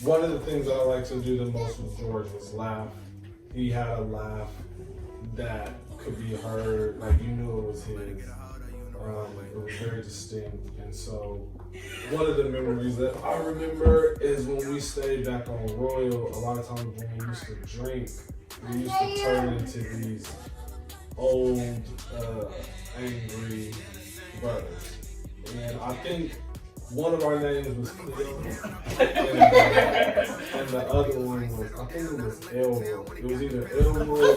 one of the things that I like to do the most with George was laugh. He had a laugh that could be heard, like you knew it was his. It was very distinct, and so one of the memories that I remember is when we stayed back on Royal. A lot of times when we used to drink, we used to turn into these old, angry brothers. And I think one of our names was Cleo, and the other one was, I think it was Elwood. It was either Elwood or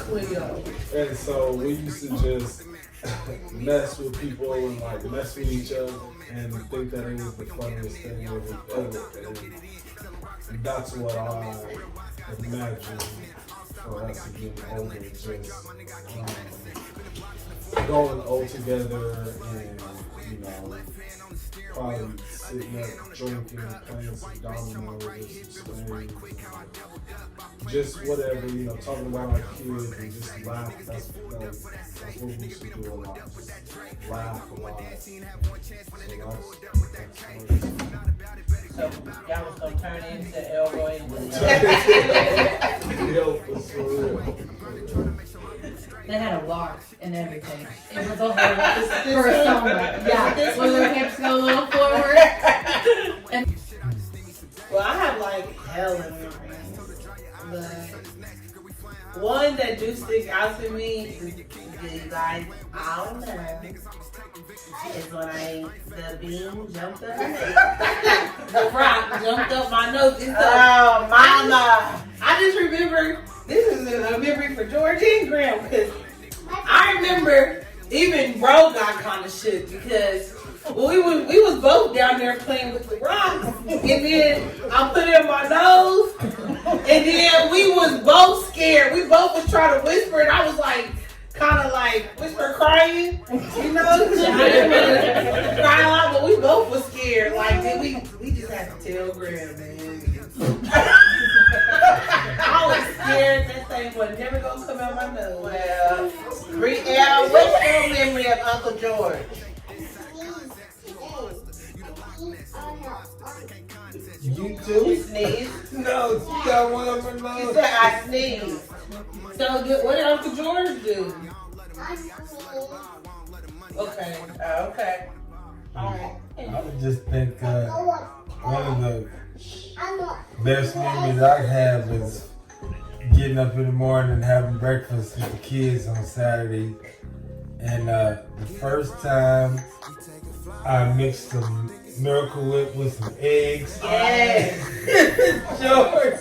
Cleo. And so we used to just mess with people and like mess with each other and think that it was the funniest thing ever. And that's what I imagine for us again older, just going old together and probably sitting up drinking, playing some dominoes or some spades, just whatever, talking about our kids and just laugh. That's what we used to do a lot. Just laugh a lot. So y'all was gonna turn into Elroy and They had a lark and everything. It was a whole for a song. Yeah, when their hips go a little forward. And well, I have like hella memories, but one that do stick out to me is like I don't know. Is when the beam jumped up, the rock jumped up my nose. Oh, mama! I just remember, this is a memory for George and Graham, because I remember even bro got kind of shook because we was both down there playing with the rocks, and then I put it in my nose, and then we was both scared. We both was trying to whisper, and I was like, kind of like whisper crying, I didn't cry a lot, but we both was scared. Like, then we just had to tell Graham, man. I was scared that thing was never gonna come out my nose. Well, Brielle, what's your memory of Uncle George? You too? You sneezed? No, she got one of her nose. She said I sneezed. So what did Uncle George do? Okay. Okay. All right. I would just think one of the best memories I have was getting up in the morning and having breakfast with the kids on Saturday. And the first time I mixed some Miracle Whip with some eggs. Yes. George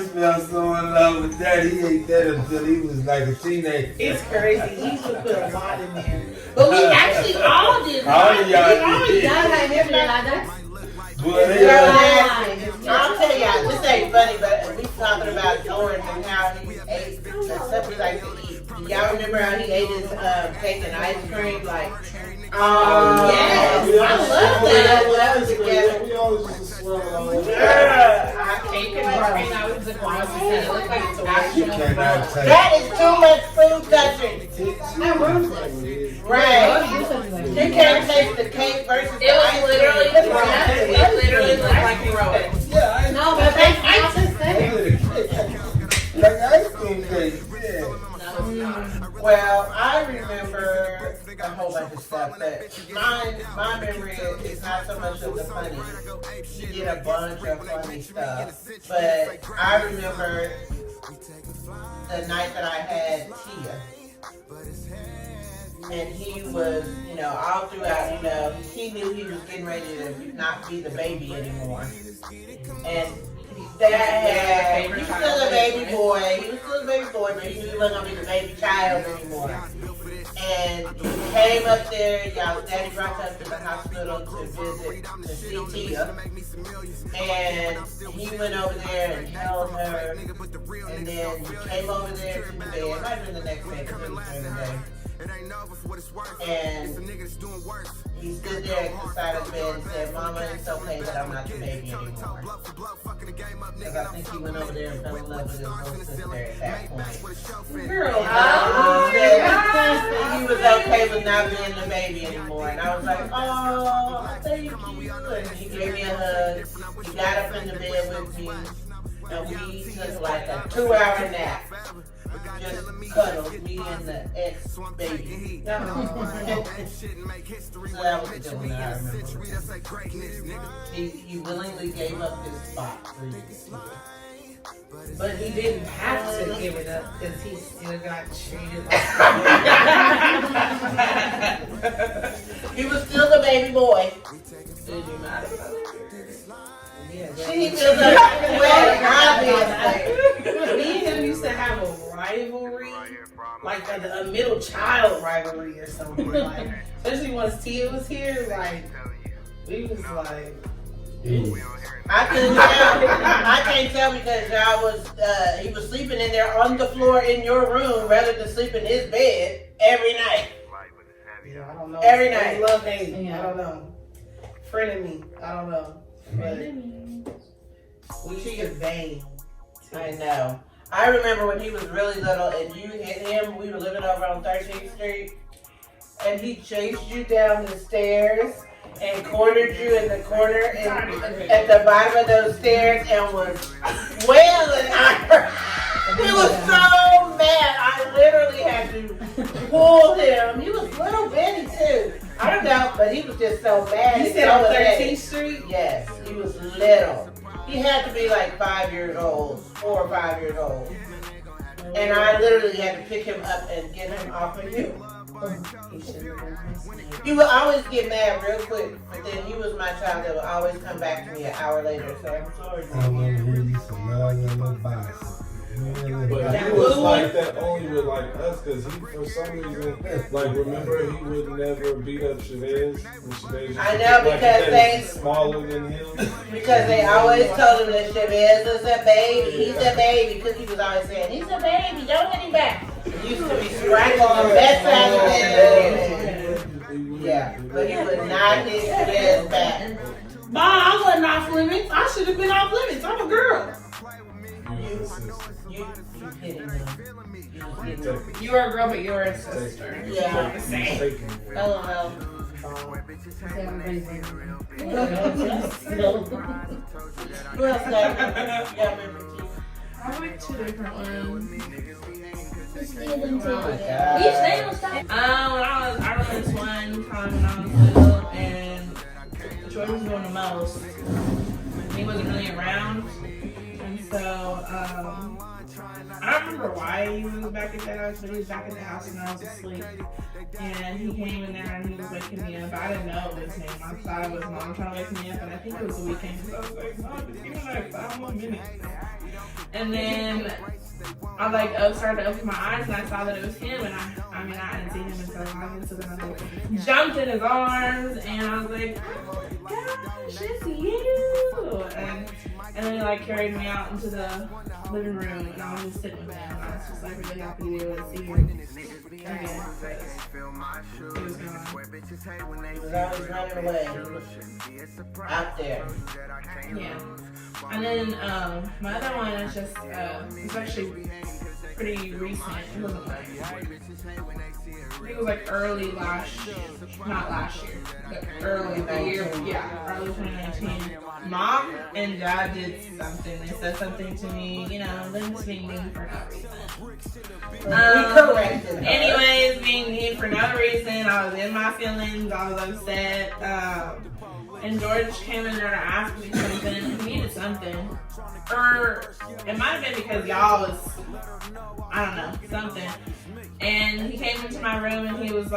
fell so in love with that. He ate that until he was like a teenager. It's crazy. He used to put a lot in there. But we actually all did. All of y'all did. I'll tell y'all, this ain't funny, but we talking about George and how he ate the stuff he liked to eat. Y'all remember how he ate his cake and ice cream? Like, yes, I love that. That was together. We always used to swirl it all over. Cake and ice cream, I was the one. It looked like it's a That that is too much food touching. Right. You can't taste the cake versus the ice cream. It literally looked like you wrote it. Yeah, no, but that's not the same. like ice cream cake. Yeah. Well, I remember a whole bunch of stuff, but my memory is not so much of the funny. She did a bunch of funny stuff, but I remember the night that I had Tia. And he was, all throughout, he knew he was getting ready to not be the baby anymore. And Dad, he was still a baby boy. But he knew he wasn't going to be the baby child anymore. And he came up there, Daddy brought us to the hospital to visit, to see Tia. And he went over there and held her. And then he came over there to the bed. It might have been the next day, because it was during the day. And he stood there at the side of the bed and said, Mama, it's okay that I'm not the baby anymore. Because I think he went over there and fell in love with his little sister at that point. Girl, he was okay with not being the baby anymore. And I was like, oh, thank you. and he gave me a hug. He got up in the bed with me, and we took like a 2-hour nap. Just cuddled, me and the ex-baby. So that was the good one that I remember. He willingly gave up his spot for you. But he didn't have to give it up because he still got treated like He was still the baby boy. Did you not? She feels like obviously. Me and him used to have a rivalry, like a middle child rivalry or something. Like, especially once Tia was here, like we was like. I can't tell because y'all was he was sleeping in there on the floor in your room rather than sleep in his bed every night. Yeah, I don't know. Every night. Love hate. Yeah. I don't know. Frenemy. I don't know. But she is vain. I know. I remember when he was really little and you hit him. We were living over on 13th Street, and he chased you down the stairs and cornered you in the corner at the bottom of those stairs and was wailing. He was so mad. I literally had to pull him. He was little bitty too. I don't know, but he was just so mad. You said on 13th Street? Yes, he was little. He had to be like 5 years old, 4 or 5 years old. And I literally had to pick him up and get him off of you. He would always get mad real quick, but then he was my child that would always come back to me an hour later. So I'm sorry. I want to hear you some love and little bicycle. But he was like that only with like us, because he, for some reason, like remember he would never beat up Chavez. I know, because they smaller than him. Because they always told him that Chavez was a baby. He's a baby. Cookie was always saying, he's a baby. Don't hit him back. He used to be scratching on the best side of the head. Yeah, but he would not hit Chavez back. Ma, I wasn't off limits. I should have been off limits. I'm a girl. You hitting him. You were a girl, but you were a sister. Yeah. LOL. Who else got remember? I went 2 different ones. Oh my God. I remember this one time when I was little and George was doing the most. He wasn't really around. And so, I don't remember why he was back at that house, but he was back at the house when I was asleep. And he came in there and he was waking me up. I didn't know it was him. I thought it was Mom trying to wake me up, and I think it was the weekend. So I was like, Mom, it's been like 5 more minutes. And then I started to open my eyes and I saw that it was him, and I didn't see him until I so then I jumped in his arms and I was like, oh my gosh, it's you! And then he carried me out into the living room and I was just sitting with him. I was just really happy to be able to see him again. He was gone. He was always running away. Out there. Yeah. And then my other one is just, it's actually pretty recent. It wasn't I think it was early last year. Not last year, but early the year. Yeah, early 2019. Mom and Dad did something. They said something to me, them being mean for no reason. Anyways, being mean for no reason. I was in my feelings. I was upset. And George came in there to ask me something. He needed something. Or it might have been because y'all was, I don't know, something. And he came into my room and he was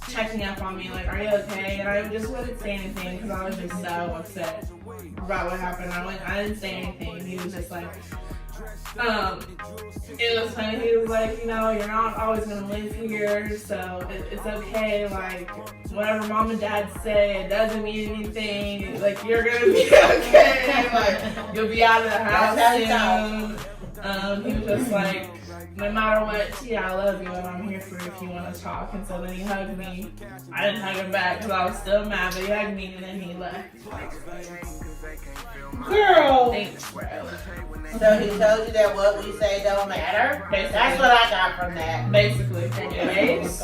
checking up on me, are you okay? And I just wouldn't say anything because I was just so upset about what happened. I didn't say anything. He was just it was funny. He was you're not always gonna live here, so it's okay. Whatever Mom and Dad say, it doesn't mean anything. You're gonna be okay. You'll be out of the house soon. He was just no matter what, Tia, I love you and I'm here for you if you want to talk. And so then he hugged me. I didn't hug him back because I was still mad, but he hugged me and then he left. Girl! Thanks, bro. So he told you that what we say don't matter? Basically. That's what I got from that. Basically. Anyways.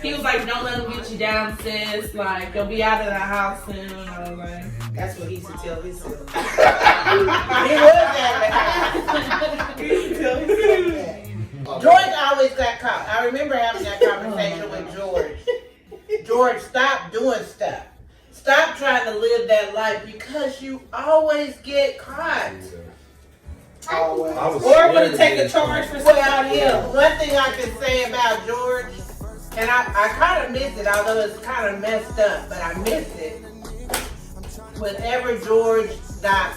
He was like, don't let him get you down, sis. Like, you'll be out of the house soon. I was like, That's what he used to tell himself. He was that. He used to tell himself that. George always got caught. I remember having that conversation with George. George, stop doing stuff. Stop trying to live that life because you always get caught. Always. Or going to take a charge for somebody else. One thing I can say about George, and I kind of miss it, although it's kind of messed up, but I miss it. Whenever George got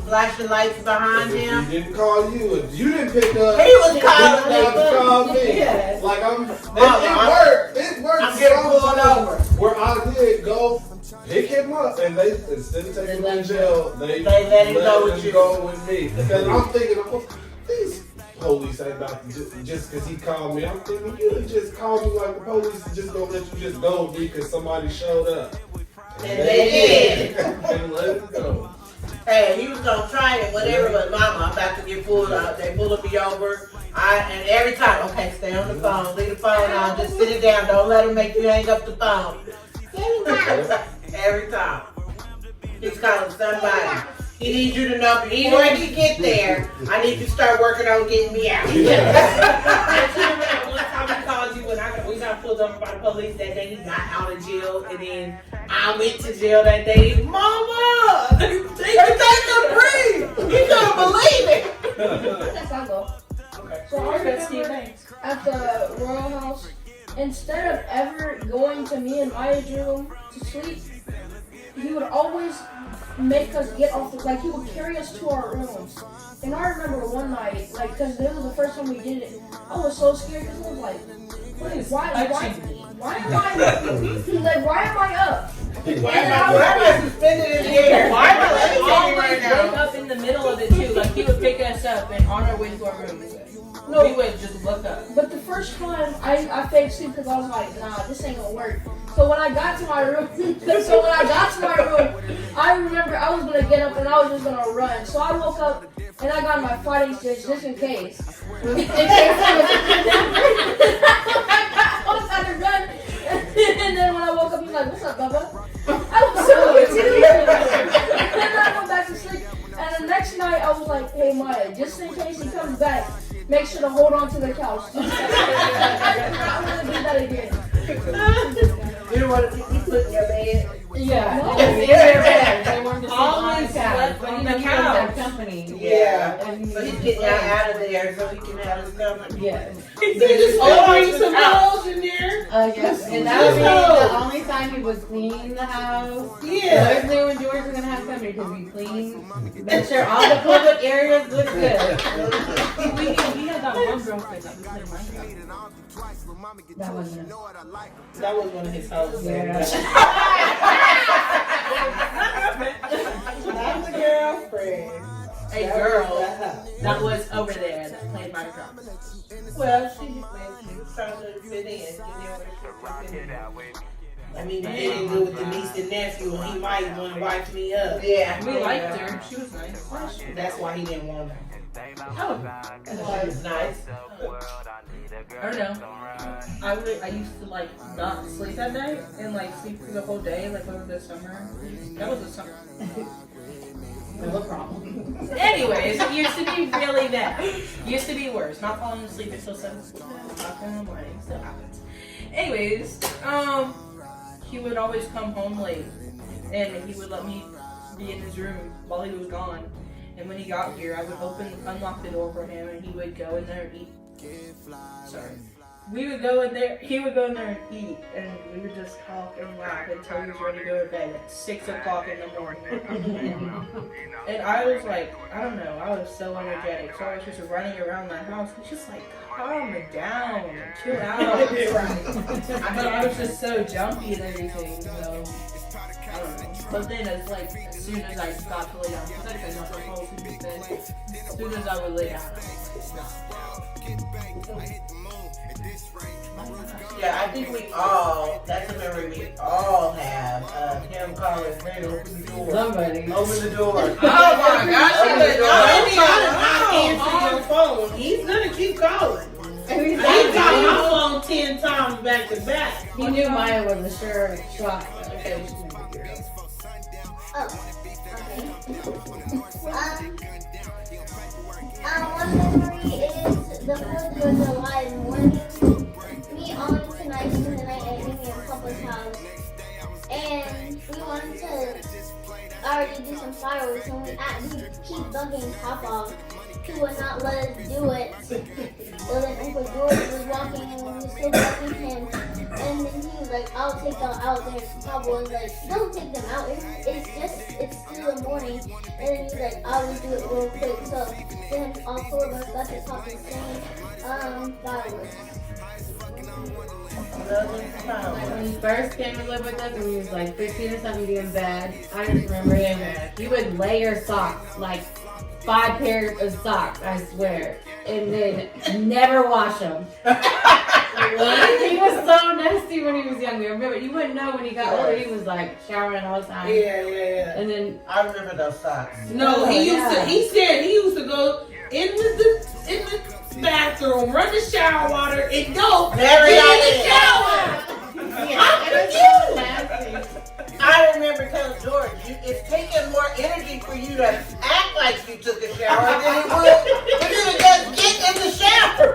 flashing lights behind him, He didn't call you. You didn't pick up. he was calling He called me. Yes. Like it worked. It worked. I'm getting pulled over. Where I did go pick him up, and they instead of taking him to jail, they let him go with you. Go with me. Because I'm thinking, these police ain't about to just because he called me. I'm thinking you done just called me like the police is just gonna let you just go with me because somebody showed up. And they did. And let it go. Hey, he was gonna try it, whatever, but mama, I'm about to get pulled out. They pulling me over. And every time, okay, stay on the phone, leave the phone on, just sit it down, don't let him make you hang up the phone. Every time. He's calling somebody. He needs you to know before he get there, I need you to start working on getting me out. One time he called you when we got pulled over by the police that day. He got out of jail, and then I went to jail that day. Mama, they couldn't breathe. He couldn't believe it. Yes, I'll go. So I remember at the Royal House, instead of ever going to me and Maya's room to sleep, he would always make us get off he would carry us to our rooms. And I remember one night, because this was the first time we did it, I was so scared because I was like, why am I up? Why am I suspended in the air? Why am I always right now? wake up in the middle of it too. Like, he would pick us up and on our way to our room. No, we would just look up. But the first time I faked sleep because I was like, nah, this ain't gonna work. So when I got to my room, I remember I was gonna get up and I was just gonna run. So I woke up and I got my fighting stitch just in case. I was trying to run, and then when I woke up, he's like, "What's up, Bubba?" I was so confused. And then I went back to sleep. And the next night, I was like, "Hey, Maya, just in case he comes back, make sure to hold on to the couch." I'm gonna do that again. You don't want to put in your bed? Yeah. No. They wanted to sleep Always on the couch. slept on the couch. Company. Yeah. And So he's getting out of there so he can have his company. Yeah. Throwing some balls in there. Yes. And that was the only time he was cleaning the house. Yeah. Always knew when George was gonna have company because we cleaned. Make sure all the public areas look good. We had that one girlfriend that was like Minecraft. That wasn't. That was one of his hoes. Yeah. Not the girlfriend. A girl that was over there that played Minecraft. Well, she was trying to fit in. I mean, he didn't do with the niece and nephew, and he might want to wipe me up. Yeah. We liked her. She was nice. That's why he didn't want her. Oh, She was nice. I don't know. I used to not sleep at night and sleep through the whole day over the summer. That was the summer. No problem. Anyways, it used to be really bad. Used to be worse. Not falling asleep until 7 o'clock in the morning. Still happens. Anyways, he would always come home late, and he would let me be in his room while he was gone. And when he got here, I would unlock the door for him, and he would go in there and eat. Sorry. We would go in there, he would go in there and eat, and we would just talk and laugh until he was ready to go to bed at 6 o'clock in the morning. And I was like, I don't know, I was so energetic, so I was just running around the house, just calm down, chill out. But I was just so jumpy and everything, so, I don't know. But then as soon as I got to lay down, because I could not fall asleep in bed, as soon as I would lay down, I was like, Yeah, I think that's a memory we all have of him calling friend, open the door. Somebody. Open the door. oh my gosh, Open the door. I Don't try to not answer your phone. He's going to keep calling. He got my phone 10 times back to back. He knew Maya was a sure shot. Oh, okay. One memory is the 4th of July morning. Me, Ollie, tonight, and the night at Amy and Papa's house. And we wanted to already do some fireworks, and we keep bugging Papa. He would not let us do it. So then Uncle George was walking, and we were still bugging him. And then he was like, I'll take them out there. Papa was like, don't take them out. It's still the morning. And then he was like, I'll just do it real quick. So then all 4 of us got to talk and sing fireworks. When he first came to live with us, when he was like 15 or something, doing bad, I just remember him. He would layer socks, like 5 pairs of socks, I swear, and then never wash them. He was so nasty when he was younger. Remember, you wouldn't know when he got older. He was like showering all the time. Yeah. And then I remember those socks. No, he said he used to go in the bathroom, run the shower water, and go get in the shower. I remember telling George, it's taking more energy for you to act like you took a shower than it would for you to just get in the shower.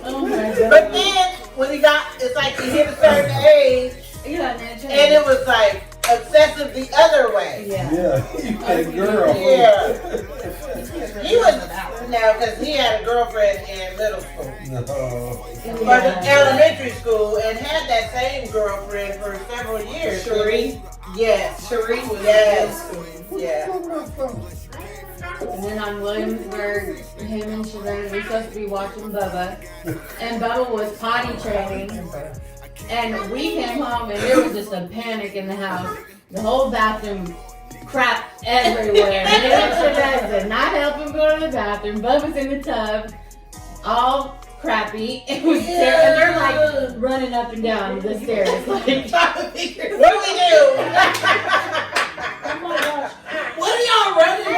oh my God. But then when it's like he hit a certain age, and it was like obsessive the other way. Yeah. Yeah, you that girl. Yeah. He was, because he had a girlfriend in middle school. No. But in elementary school, and had that same girlfriend for several years. Cherie? Yes. Cherie was Yes. Yeah. And then on Williamsburg, him and Sharona were supposed to be watching Bubba. And Bubba was potty training. And we came home and there was just a panic in the house. The whole bathroom, crap everywhere. And Sharona did not help him go to the bathroom. Bubba's in the tub, all crappy. It was terrible. And they're like running up and down the stairs. Like, What do we do? Oh my gosh. What are y'all running for?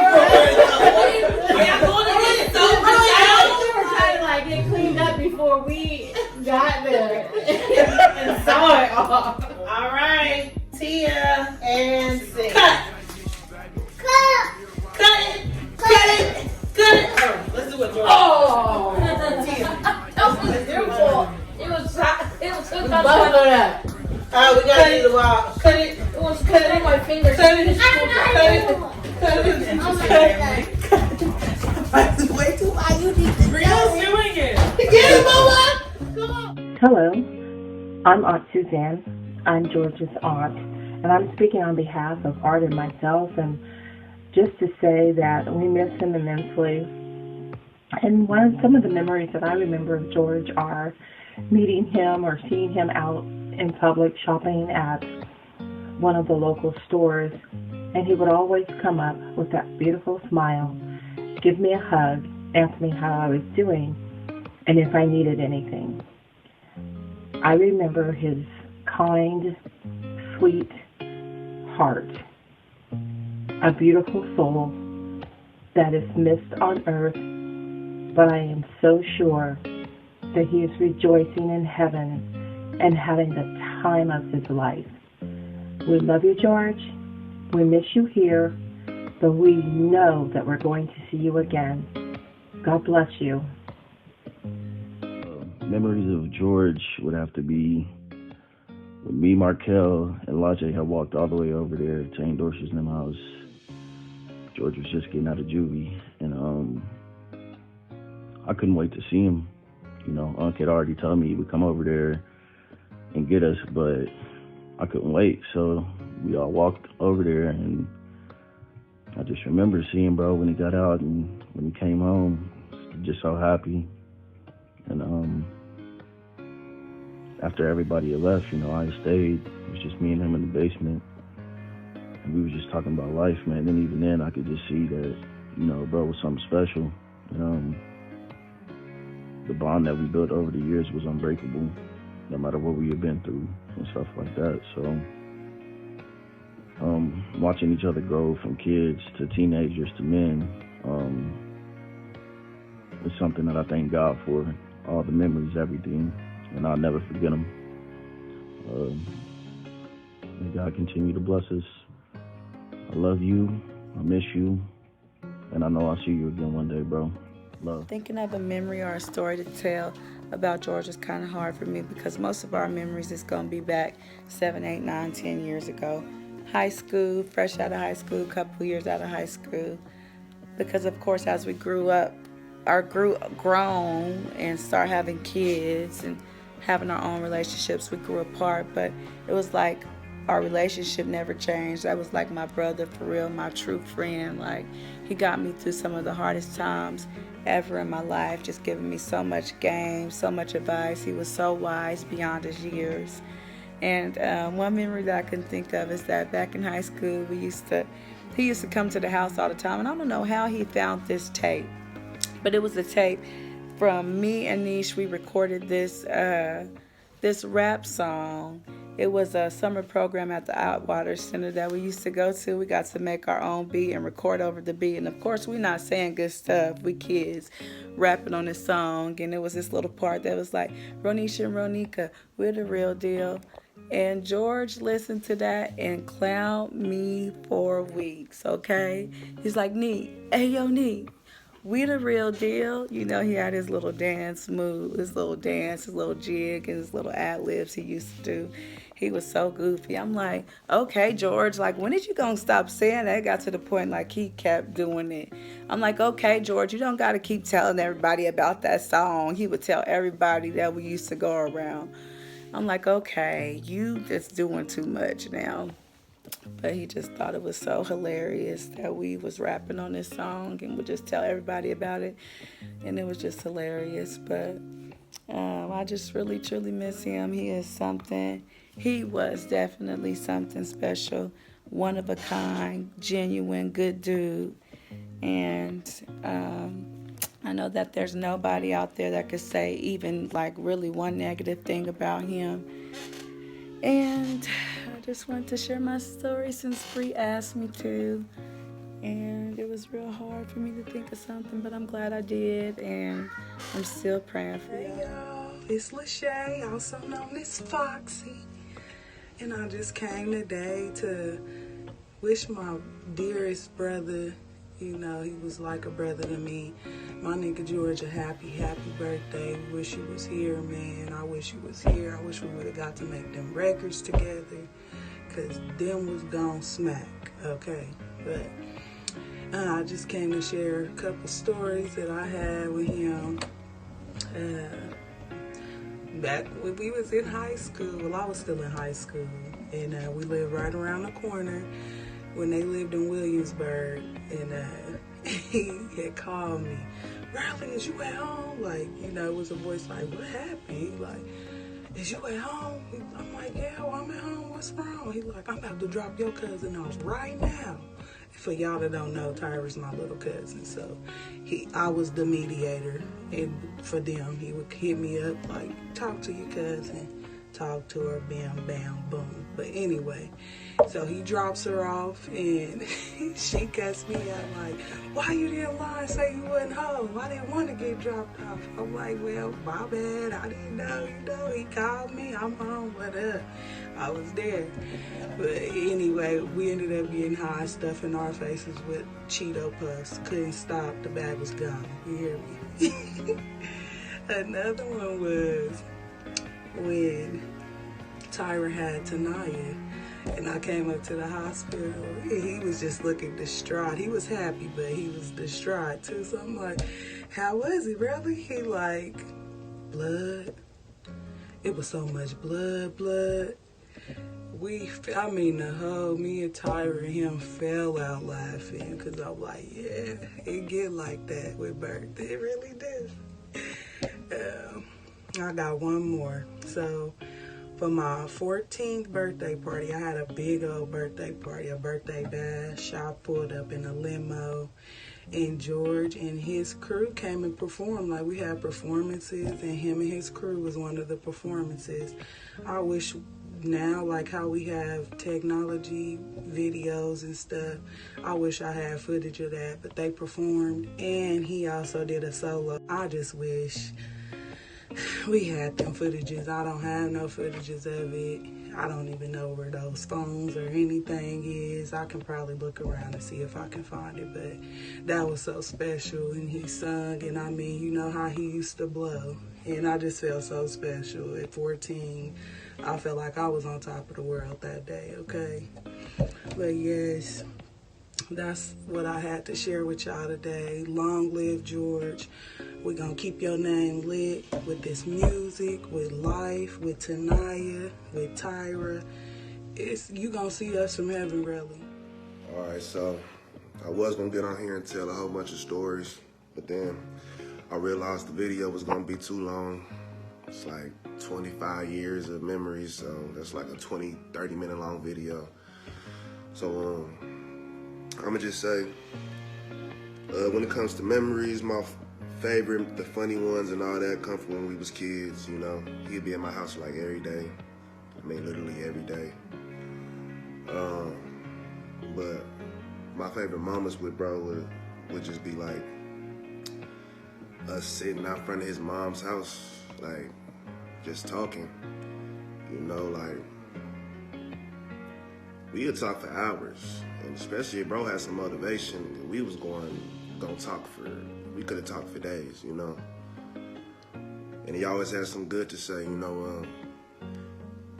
Are y'all going to get sober now? we were trying to like get cleaned up before we got there and saw it all. All right, Tia. And sing. Cut it. Oh, let's do what George. Oh! That was your fault. It was Buckle it up. We got to do the walk. Cut it. It was cut on my fingers. Cut it. Way too high. You need to Brianna's doing it. get him, Mama. Come on. Hello, I'm Aunt Suzanne. I'm George's aunt, and I'm speaking on behalf of Art and myself, and just to say that we miss him immensely. And some of the memories that I remember of George are meeting him or seeing him out in public shopping at one of the local stores, and he would always come up with that beautiful smile, give me a hug, ask me how I was doing, and if I needed anything. I remember his kind, sweet heart, a beautiful soul that is missed on earth, but I am so sure that he is rejoicing in heaven and having the time of his life. We love you, George. We miss you here, but we know that we're going to see you again. God bless you. Memories of George would have to be when me, Markel, and Lajay had walked all the way over there to Aunt Dorsey's house. George was just getting out of juvie, and I couldn't wait to see him. You know, Unc had already told me he would come over there and get us, but I couldn't wait, so we all walked over there, and I just remember seeing bro when he got out and when he came home, just so happy. And after everybody had left, you know, I stayed. It was just me and him in the basement, and we was just talking about life, man. And even then, I could just see that, you know, bro was something special. The bond that we built over the years was unbreakable, no matter what we had been through and stuff like that. So, watching each other grow from kids to teenagers to men, it's something that I thank God for. All the memories, everything, and I'll never forget them. May God continue to bless us. I love you. I miss you. And I know I'll see you again one day, bro. Love. Thinking of a memory or a story to tell about George is kind of hard for me because most of our memories is going to be back 7, 8, 9, 10 years ago. High school, fresh out of high school, couple years out of high school. Because, of course, as we grew up, grown and start having kids and having our own relationships, we grew apart. But it was like our relationship never changed. That was like my brother, for real, my true friend. Like, he got me through some of the hardest times ever in my life, just giving me so much game, so much advice. He was so wise beyond his years. And one memory that I can think of is that back in high school, he used to come to the house all the time. And I don't know how he found this tape, but it was a tape from me and Niche. We recorded this rap song. It was a summer program at the Outwater Center that we used to go to. We got to make our own beat and record over the beat. And of course, we're not saying good stuff. We kids rapping on this song. And it was this little part that was like, Ronisha and Ronika, we're the real deal. And George listened to that and clowned me for weeks, okay? He's like, Nee, hey, yo, Nee, we the real deal. You know, he had his little dance move, his little dance, his little jig, and his little ad-libs he used to do. He was so goofy. I'm like, okay, George, like, when did you gonna stop saying that? It got to the point, like, he kept doing it. I'm like, okay, George, you don't gotta keep telling everybody about that song. He would tell everybody that we used to go around. I'm like, okay, you just doing too much now. But he just thought it was so hilarious that we was rapping on this song and would just tell everybody about it. And it was just hilarious. But I just really, truly miss him. He is something. He was definitely something special, one of a kind, genuine, good dude. And I know that there's nobody out there that could say even like really one negative thing about him. And I just wanted to share my story since Bree asked me to. And it was real hard for me to think of something, but I'm glad I did. And I'm still praying for you. Hey y'all, it's Lachey, also known as Foxy. And I just came today to wish my dearest brother, you know, he was like a brother to me, my nigga George, a happy birthday. Wish he was here, man. I wish he was here. I wish we would have got to make them records together, because them was gon' smack, okay? But I just came to share a couple stories that I had with him. Back when we was in high school, well, I was still in high school, and we lived right around the corner when they lived in Williamsburg, and he had called me, Riley, is you at home? Like, you know, it was a voice like, what happened? He like, is you at home? I'm like, yeah, well, I'm at home. What's wrong? He like, I'm about to drop your cousin off right now. For y'all that don't know, Tyra's my little cousin, so I was the mediator, and for them, he would hit me up like, talk to your cousin, talk to her, bam, bam, boom. But anyway, so he drops her off, and she cuts me out like, why you didn't lie and say you wasn't home? I didn't want to get dropped off. I'm like, well, my bad, I didn't know, you know, he called me, I'm home, what up? I was there. But anyway, we ended up getting high, stuffing our faces with Cheeto Puffs. Couldn't stop, the bag was gone, you hear me? Another one was when Tyra had Tanaya, and I came up to the hospital, and he was just looking distraught. He was happy, but he was distraught too. So I'm like, how was he, really? He like, blood. It was so much blood. Me and Tyra and him fell out laughing, because I'm like, yeah, it get like that with birth. It really did. I got one more. So for my 14th birthday party, I had a big old birthday party, a birthday bash. I pulled up in a limo, and George and his crew came and performed. Like, we had performances, and him and his crew was one of the performances. I wish now, like how we have technology videos and stuff, I wish I had footage of that, but they performed, and he also did a solo. I just wish we had them footages. I don't have no footages of it. I don't even know where those phones or anything is. I can probably look around and see if I can find it, but that was so special. And he sung, and I mean, you know how he used to blow. And I just felt so special. At 14, I felt like I was on top of the world that day, okay? But yes, that's what I had to share with y'all today. Long live George. We're going to keep your name lit with this music, with life, with Tanaya, with Tyra. You going to see us from heaven, really. All right, so I was going to get on here and tell a whole bunch of stories, but then I realized the video was going to be too long. It's like 25 years of memories, so that's like a 20, 30-minute long video. So I'm going to just say, when it comes to memories, my favorite, the funny ones and all that come from when we was kids, you know. He'd be at my house like every day. I mean, literally every day. But my favorite moments with bro would just be like us sitting out front of his mom's house, like just talking, you know, like we would talk for hours, and especially if bro had some motivation, we was gonna talk we could have talked for days, you know. And he always had some good to say, you know.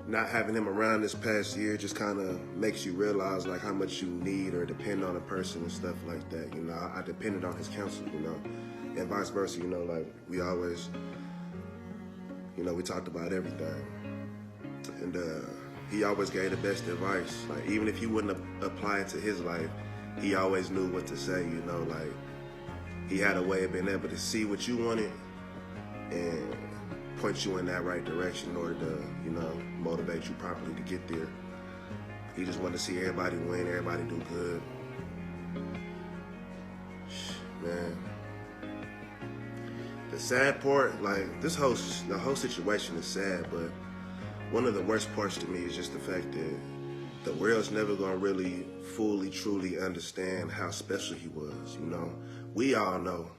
Not having him around this past year just kind of makes you realize like how much you need or depend on a person and stuff like that, you know. I depended on his counsel, you know, and vice versa, you know, like we always, you know, we talked about everything. And he always gave the best advice. Like even if he wouldn't apply it to his life, he always knew what to say, you know, like he had a way of being able to see what you wanted and point you in that right direction in order to, you know, motivate you properly to get there. He just wanted to see everybody win, everybody do good. Man. The sad part, like the whole situation is sad, but one of the worst parts to me is just the fact that the world's never gonna really fully, truly understand how special he was, you know. We all know,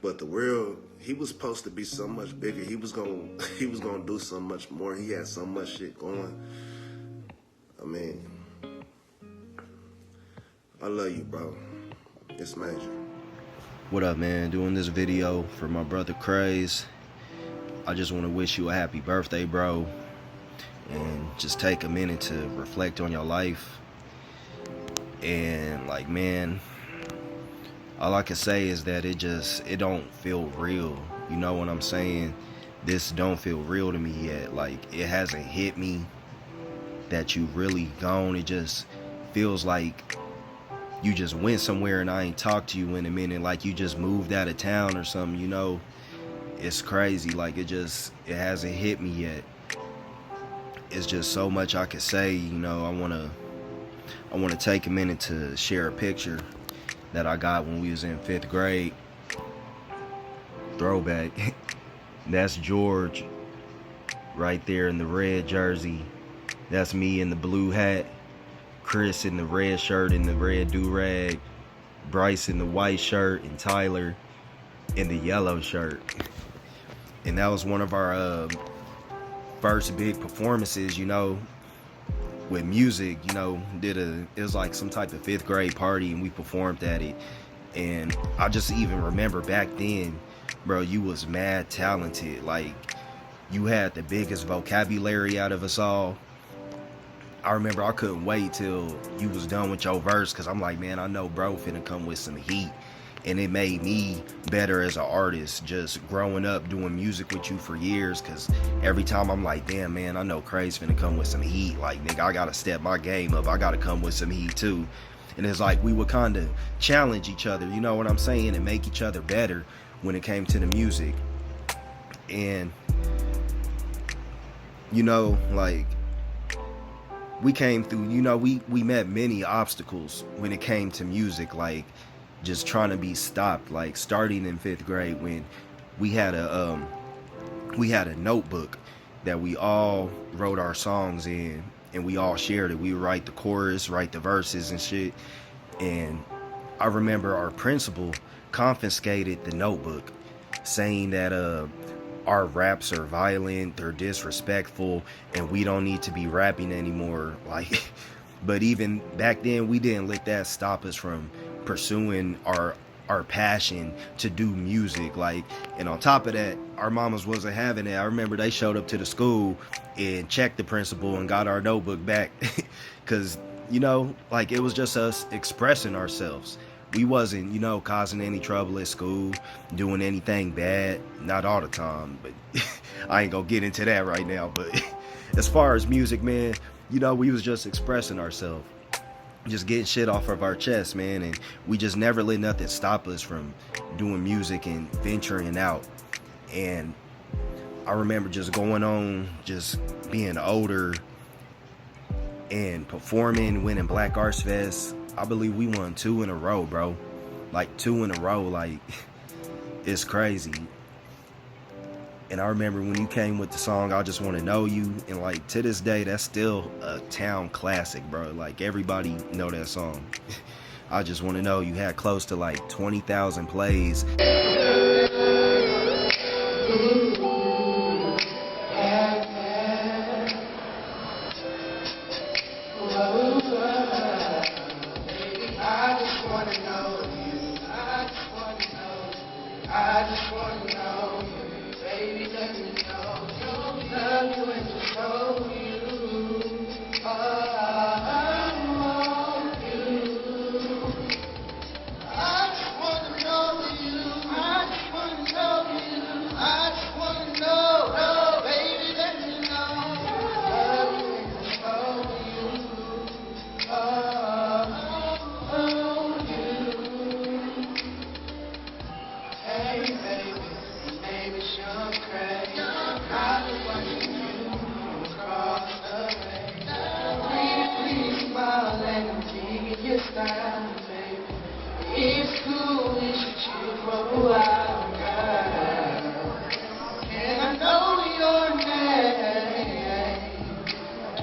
but the world, he was supposed to be so much bigger. He was gonna do so much more. He had so much shit going. I mean, I love you, bro. It's major. What up, man? Doing this video for my brother Craze. I just want to wish you a happy birthday, bro. And just take a minute to reflect on your life. And like, man, all I can say is that it don't feel real. You know what I'm saying? This don't feel real to me yet. Like, it hasn't hit me that you really gone. It just feels like you just went somewhere and I ain't talked to you in a minute. Like you just moved out of town or something, you know? It's crazy. Like, it hasn't hit me yet. It's just so much I could say, you know. I wanna take a minute to share a picture that I got when we was in 5th grade. Throwback. That's George right there in the red jersey. That's me in the blue hat. Chris in the red shirt and the red do-rag. Bryce in the white shirt and Tyler in the yellow shirt. And that was one of our first big performances, you know, with music, you know. It was like some type of 5th grade party and we performed at it. And I just even remember back then, bro, you was mad talented. Like, you had the biggest vocabulary out of us all. I remember I couldn't wait till you was done with your verse, because I'm like, man, I know bro finna come with some heat. And it made me better as an artist, just growing up doing music with you for years, because every time I'm like, damn, man, I know Craze finna come with some heat. Like, nigga, I gotta step my game up. I gotta come with some heat too. And it's like we would kind of challenge each other, you know what I'm saying, and make each other better when it came to the music. And, you know, like, we came through, you know, we met many obstacles when it came to music, like just trying to be stopped. Like starting in 5th grade when we had a notebook that we all wrote our songs in, and we all shared it. We would write the chorus, write the verses and shit. And I remember our principal confiscated the notebook, saying that our raps are violent, they're disrespectful, and we don't need to be rapping anymore. Like, but even back then, we didn't let that stop us from pursuing our passion to do music. Like, and on top of that, our mamas wasn't having it. I remember they showed up to the school and checked the principal and got our notebook back, because, you know, like, it was just us expressing ourselves. We wasn't, you know, causing any trouble at school, doing anything bad. Not all the time, but I ain't gonna get into that right now. But as far as music, man, you know, we was just expressing ourselves, just getting shit off of our chest, man. And we just never let nothing stop us from doing music and venturing out. And I remember just going on, just being older and performing, winning Black Arts Fest. I believe we won 2 in a row, bro. Like 2 in a row, like, it's crazy. And I remember when you came with the song, I Just Want to Know You, and like, to this day, that's still a town classic, bro. Like, everybody know that song. I Just Want to Know You had close to like 20,000 plays. It's cool, we should chill for a while, girl. And I know your name.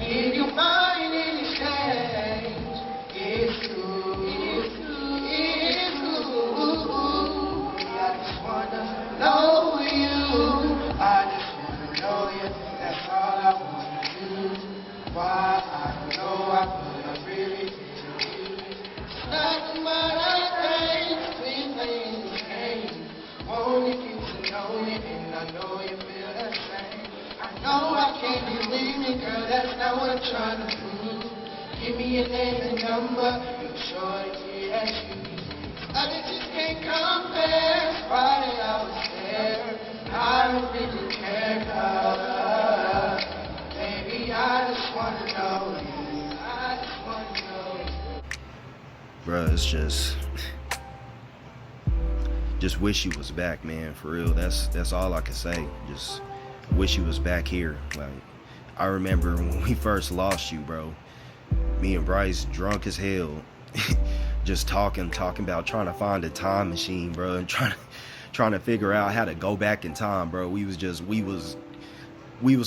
Give you mine in exchange. It's cool, it's cool, it's cool. I just wanna know you. I just wanna know you. That's all I wanna do. Why? I don't know. I put up really do. Nothing but a thing, sweet things change. Wanna get to know you, and I know you feel the same. I know I can't believe me, girl, that's not what I'm trying to prove. Give me your name and number, make sure it's you. I just can't compare, Friday I was there. I don't really care, girl. Baby, I just wanna know you. I just wanna know you. Bruh, it's just wish you was back, man, for real. That's all I can say. Just wish you was back here. Like, I remember when we first lost you, bro. Me and Bryce, drunk as hell, just talking about trying to find a time machine, bro, and trying to figure out how to go back in time, bro. We was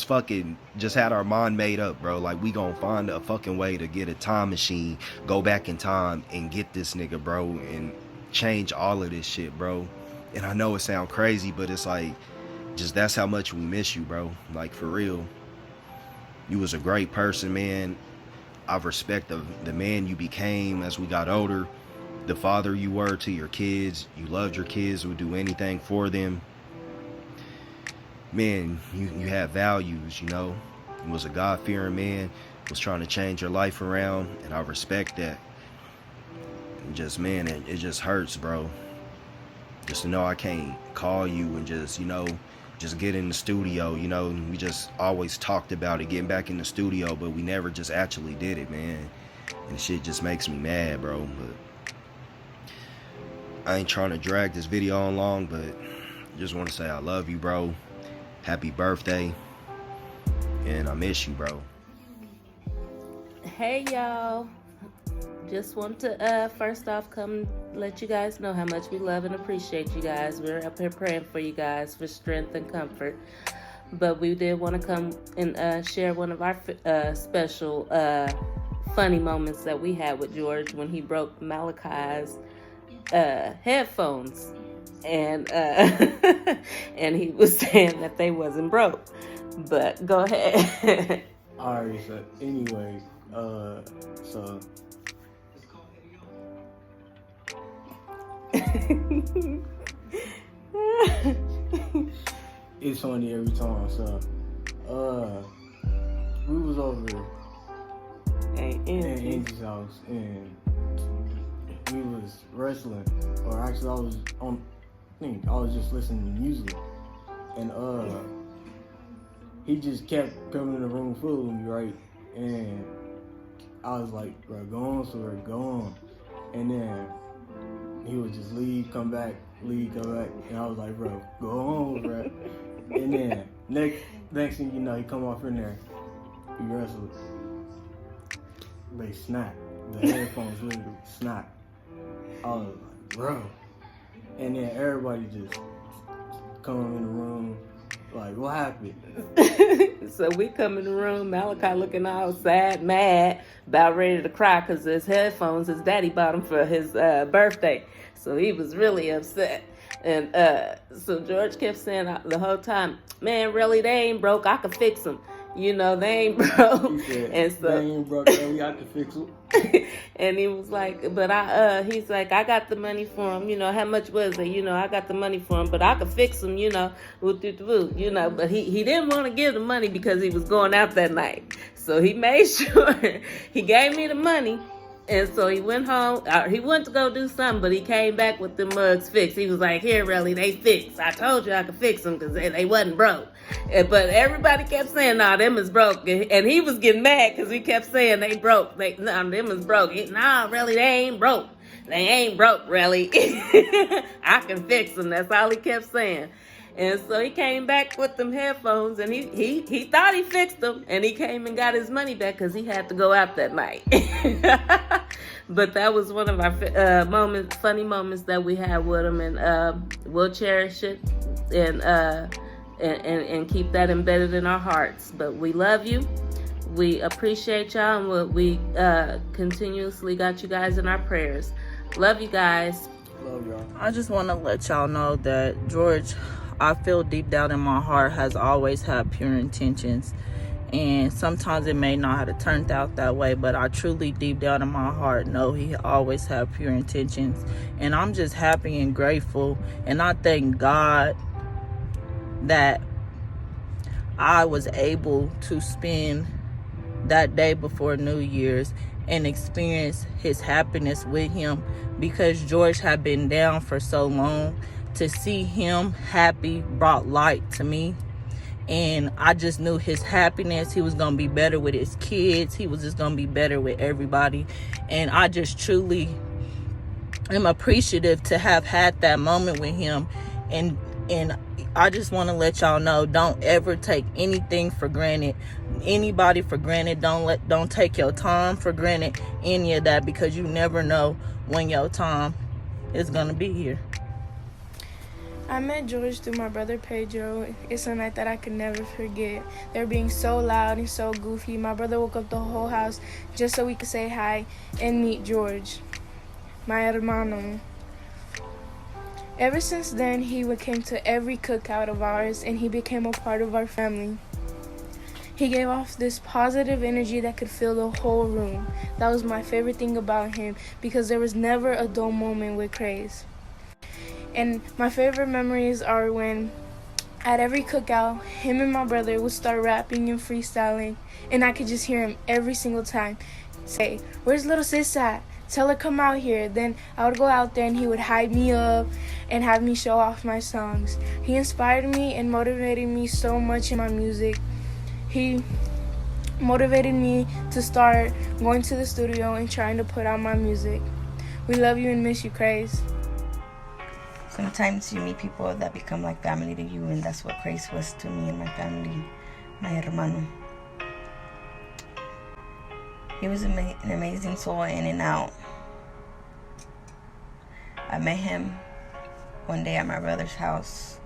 fucking just had our mind made up, bro. Like, we gonna find a fucking way to get a time machine, go back in time and get this nigga, bro, and change all of this shit, bro. And I know it sound crazy, but it's like, just that's how much we miss you, bro. Like, for real. You was a great person, man. I respect the man you became as we got older, the father you were to your kids. You loved your kids, would do anything for them. Man, you had values, you know. You was a God-fearing man, was trying to change your life around, and I respect that. And just, man, it just hurts, bro. Just to know I can't call you and just, you know, just get in the studio, you know. We just always talked about it, getting back in the studio, but we never just actually did it, man. And shit just makes me mad, bro. But I ain't trying to drag this video on long, but I just want to say I love you, bro. Happy birthday. And I miss you, bro. Hey, y'all. Just want to first off come let you guys know how much we love and appreciate you guys. We're up here praying for you guys for strength and comfort. but we did want to come and share one of our special funny moments that we had with George when he broke Malachi's headphones, and and he was saying that they wasn't broke. But go ahead. Alright, so anyway, so it's funny every time. So we was over at Angie's house and we was wrestling, or actually I was just listening to music, and he just kept coming in the room full of me, right? And I was like, bro, go on, sir, go on. And then he would just leave, come back, and I was like, bro, go on, bro. And then next thing you know, he come off in there, we wrestled. They snapped. The headphones literally snapped. I was like, bro. And then everybody just come in the room, like, what happened? So we come in the room, Malachi looking all sad, mad, about ready to cry because his headphones, his daddy bought him for his birthday. So he was really upset. And so George kept saying the whole time, man, really, they ain't broke. I can fix them. You know, they ain't broke. He said, and so they ain't broke, really, I can fix them. And he was like, but he's like, I got the money for him. You know, how much was it? You know, I got the money for him, but I could fix him, you know, you know, but he didn't want to give the money because he was going out that night. So he made sure he gave me the money. And so he went home. He went to go do something, but he came back with the mugs fixed. He was like, here, really, they fixed. I told you I could fix them because they wasn't broke. But everybody kept saying, nah, them is broke. And he was getting mad because he kept saying they broke. Them is broke. Nah, really, they ain't broke. They ain't broke, really. I can fix them. That's all he kept saying. And so he came back with them headphones, and he thought he fixed them, and he came and got his money back because he had to go out that night. But that was one of our funny moments that we had with him, and we'll cherish it and keep that embedded in our hearts. But we love you. We appreciate y'all, and we continuously got you guys in our prayers. Love you guys. Love y'all. I just want to let y'all know that George, I feel deep down in my heart, has always had pure intentions. And sometimes it may not have turned out that way, but I truly deep down in my heart know he always had pure intentions. And I'm just happy and grateful. And I thank God that I was able to spend that day before New Year's and experience his happiness with him, because George had been down for so long. To see him happy brought light to me. And I just knew his happiness. He was going to be better with his kids. He was just going to be better with everybody. And I just truly am appreciative to have had that moment with him. And I just want to let y'all know, don't ever take anything for granted. Anybody for granted. Don't take your time for granted. Any of that, because you never know when your time is going to be here. I met George through my brother Pedro. It's a night that I could never forget. They were being so loud and so goofy. My brother woke up the whole house just so we could say hi and meet George, my hermano. Ever since then, he came to every cookout of ours, and he became a part of our family. He gave off this positive energy that could fill the whole room. That was my favorite thing about him, because there was never a dull moment with Craze. And my favorite memories are when at every cookout, him and my brother would start rapping and freestyling, and I could just hear him every single time say, "Where's little sis at? Tell her come out here." Then I would go out there and he would hype me up and have me show off my songs. He inspired me and motivated me so much in my music. He motivated me to start going to the studio and trying to put out my music. We love you and miss you, Craze. Sometimes you meet people that become like family to you, and that's what Craze was to me and my family, my hermano. He was an amazing soul in and out. I met him one day at my brother's house,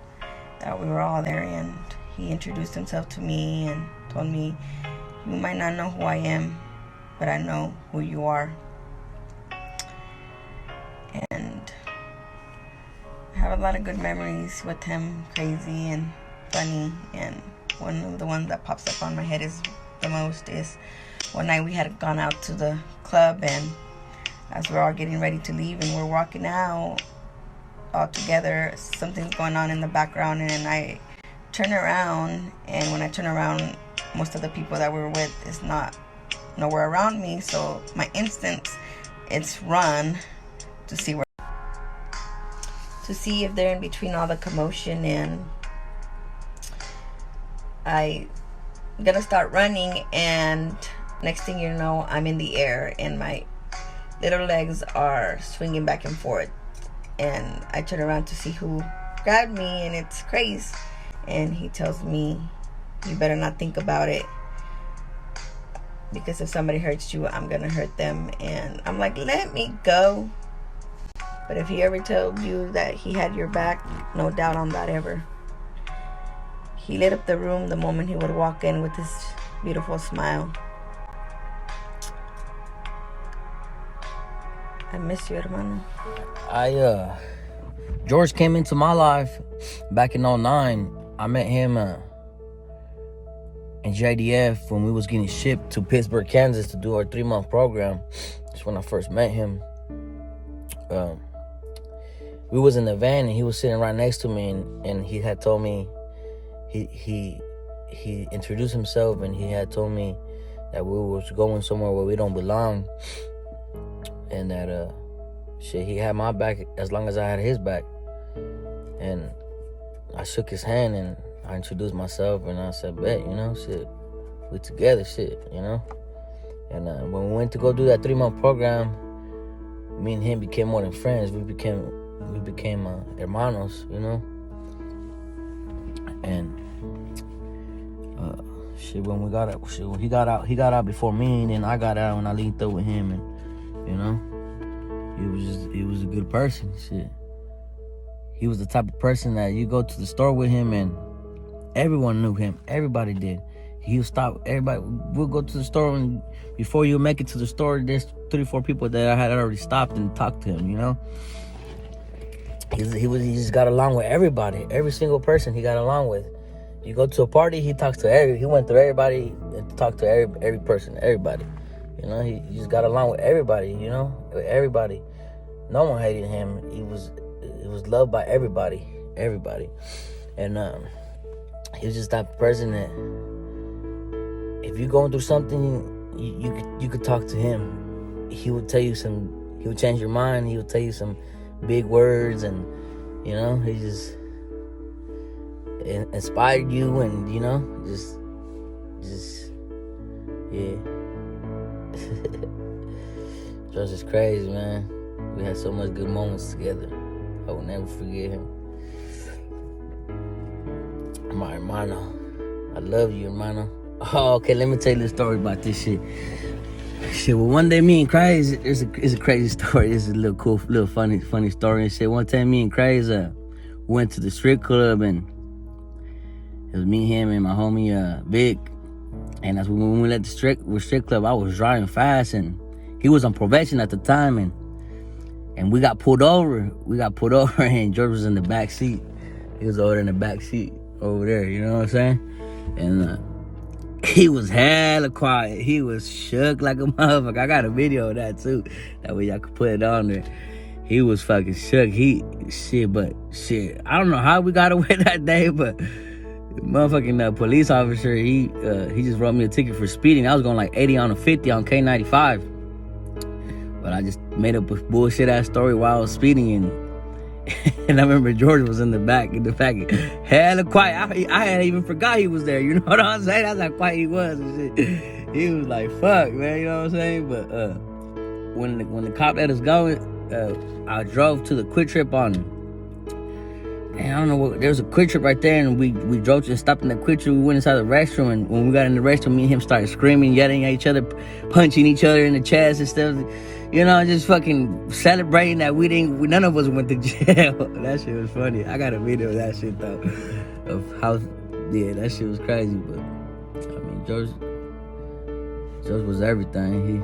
that we were all there, and he introduced himself to me and told me, "You might not know who I am, but I know who you are." And I have a lot of good memories with him, crazy and funny. And one of the ones that pops up on my head is the most is one night we had gone out to the club, and as we're all getting ready to leave and we're walking out all together, something's going on in the background, and I turn around, and when I turn around, most of the people that we were with is nowhere around me. So my instinct, it's run to see if they're in between all the commotion, and I gonna start running, and next thing you know, I'm in the air and my little legs are swinging back and forth, and I turn around to see who grabbed me, and it's Craze, and he tells me, "You better not think about it, because if somebody hurts you, I'm gonna hurt them." And I'm like, let me go. But if he ever told you that he had your back, no doubt on that ever. He lit up the room the moment he would walk in with his beautiful smile. I miss you, hermano. George came into my life back in 2009. I met him in JDF when we was getting shipped to Pittsburgh, Kansas to do our 3-month program. That's when I first met him. We was in the van and he was sitting right next to me, and he had told me, he introduced himself, and he had told me that we was going somewhere where we don't belong, and that he had my back as long as I had his back. And I shook his hand and I introduced myself, and I said, "Bet, we together, And when we went to go do that 3-month program, me and him became more than friends. We became hermanos, And when we got out, he got out before me, and then I got out and I linked up with him, and he was a good person. He was the type of person that you go to the store with him and everyone knew him. Everybody did. He would stop everybody. We'll go to the store, and before you make it to the store, there's 3-4 people that I had already stopped and talked to him. He just got along with everybody. Every single person he got along with. You go to a party, he went through everybody and talked to every person, everybody. He just got along with everybody, with everybody. No one hated him. He was loved by everybody. And he was just that person that if you're going through something, you could talk to him. He would he would change your mind. He would tell you some big words, and he just inspired you, and just yeah. Just is crazy, man. We had so much good moments together. I will never forget him. My hermano, I love you, hermano. Oh, okay, let me tell you the story about this shit. Well, one day me and Craze, it's a crazy story. This is a little cool, little funny story and shit. One time me and Craze went to the strip club, and it was me, him, and my homie Vic. And as when we left the strip club, I was driving fast, and he was on probation at the time, and we got pulled over. And George was in the back seat. He was over in the back seat over there. You know what I'm saying? And he was hella quiet. He was shook like a motherfucker. I got a video of that too. That way y'all could put it on there. He was fucking shook. I don't know how we got away that day, but motherfucking police officer, he just wrote me a ticket for speeding. I was going like 80 on a 50 on K95. But I just made up a bullshit ass story while I was speeding, and I remember George was in the back, hella quiet. I had even forgot he was there. You know what I'm saying? That's how quiet he was and shit. He was like, "Fuck, man," you know what I'm saying? But when the cop let us go, I drove to the Quick Trip on. And I don't know what. There was a Quick Trip right there, and we drove to stopped in the Quick Trip. We went inside the restroom, and when we got in the restroom, me and him started screaming, yelling at each other, punching each other in the chest and stuff. Just fucking celebrating that none of us went to jail. That shit was funny. I got a video of that shit though, of how Yeah, that shit was crazy, but I mean, George was everything. He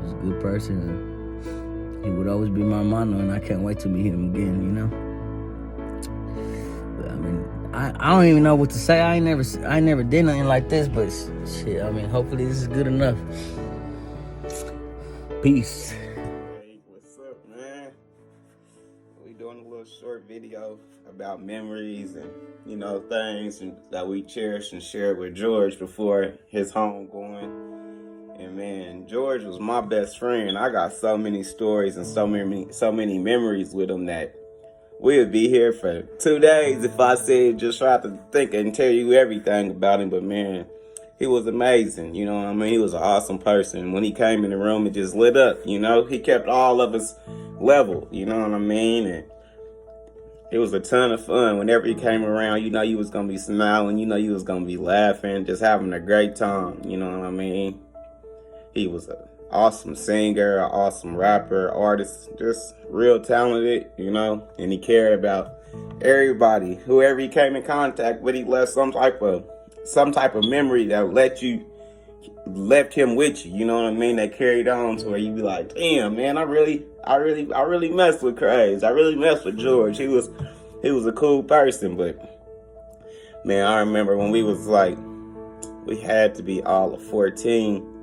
was a good person, and he would always be my mano, and I can't wait to meet him again, you know? But I mean, I don't even know what to say. I ain't never did nothing like this, but shit, I mean, hopefully this is good enough. Peace. Hey, what's up, man? We doing a little short video about memories and, you know, things that we cherished and shared with George before his homegoing. And man, George was my best friend. I got so many stories and so many memories with him that we would be here for 2 days if I said just try to think and tell you everything about him. But man, he was amazing, you know what I mean? He was an awesome person. When he came in the room, it just lit up, you know? He kept all of us level, you know what I mean? And it was a ton of fun. Whenever he came around, you know you was going to be smiling. You know you was going to be laughing, just having a great time, you know what I mean? He was an awesome singer, an awesome rapper, artist, just real talented, you know? And he cared about everybody. Whoever he came in contact with, he left some type of memory that left him with you, you know what I mean? That carried on to where you be like, damn, man, I really messed with Craze. I really messed with George. He was a cool person. But man, I remember when we was like, we had to be all of 14,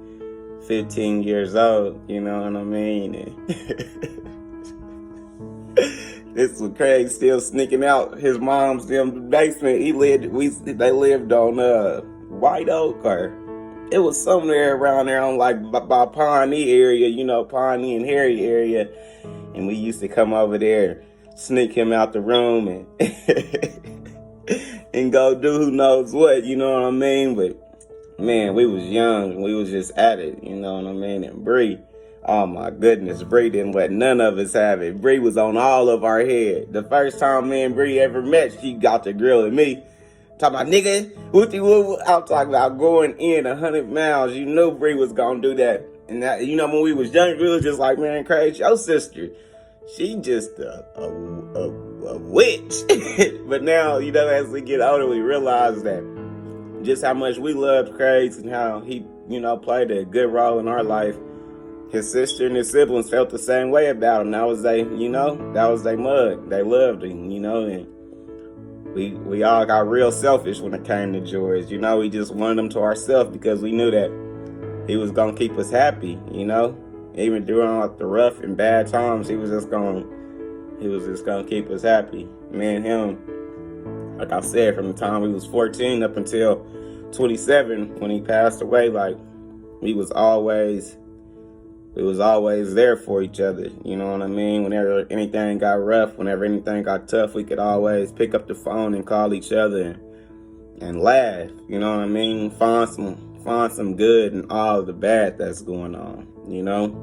15 years old, you know what I mean? And this was Craig still sneaking out his mom's basement. They lived on White Oak, or it was somewhere around there on like by Pawnee area, you know, Pawnee and Harry area. And we used to come over there, sneak him out the room and and go do who knows what, you know what I mean? But man, we was young. We was just at it, you know what I mean? And Bree, oh my goodness, Bree didn't let none of us have it. Bree was on all of our head. The first time me and Bree ever met, she got the grill at me. Talking about, nigga, I'm talking about going in 100 miles. You knew Bree was gonna do that. And that, you know, when we was young, we was just like, man, Craig, your sister, she just a witch. But now, you know, as we get older, we realize that just how much we loved Craig and how he, you know, played a good role in our life. His sister and his siblings felt the same way about him. That was they mud. They loved him, you know, and we all got real selfish when it came to George. You know, we just wanted him to ourselves because we knew that he was gonna keep us happy, you know. Even during like the rough and bad times, he was just gonna keep us happy. Me and him, like I said, from the time we was 14 up until 27 when he passed away, like we was always there for each other, you know what I mean? Whenever anything got rough, whenever anything got tough, we could always pick up the phone and call each other and laugh, you know what I mean? Find some good in all of the bad that's going on, you know?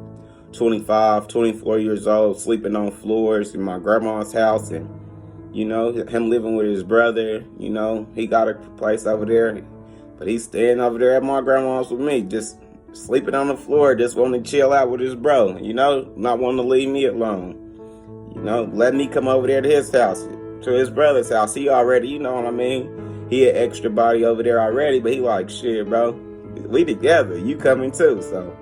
25, 24 years old, sleeping on floors in my grandma's house, and, you know, him living with his brother, you know, he got a place over there, but he's staying over there at my grandma's with me, just sleeping on the floor, just wanting to chill out with his bro, you know, not wanting to leave me alone, you know, letting me come over there to his house, to his brother's house. He already, you know what I mean, he had extra body over there already, but he like, shit, bro, we together, you coming too. So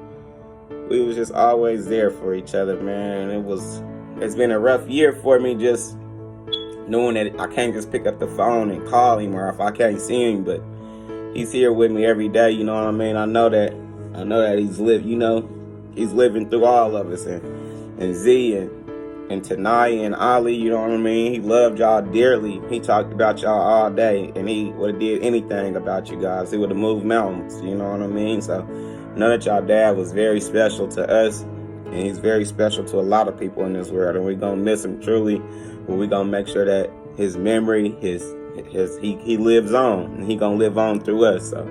we was just always there for each other, man. It's been a rough year for me, just knowing that I can't just pick up the phone and call him, or if I can't see him, but he's here with me every day, you know what I mean? I know that he's living through all of us, and Z and Tanaya and Ali, you know what I mean? He loved y'all dearly. He talked about y'all all day, and he would have did anything about you guys. He would have moved mountains, you know what I mean? So know that y'all dad was very special to us, and he's very special to a lot of people in this world, and we're gonna miss him truly, but we're gonna make sure that his memory, he lives on, and he gonna live on through us. So,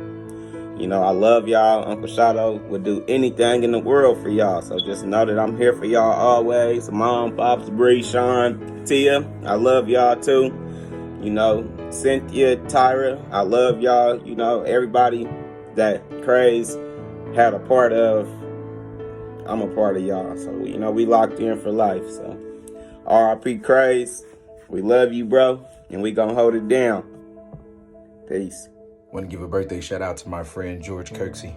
you know, I love y'all. Uncle Shadow would do anything in the world for y'all. So just know that I'm here for y'all always. Mom, Pops, Bree, Sean, Tia, I love y'all too. You know, Cynthia, Tyra, I love y'all. You know, everybody that Craze had a part of, I'm a part of y'all. So, you know, we locked in for life. So, R.I.P. Craze. We love you, bro. And we gonna hold it down. Peace. Want to give a birthday shout out to my friend George Kirksey.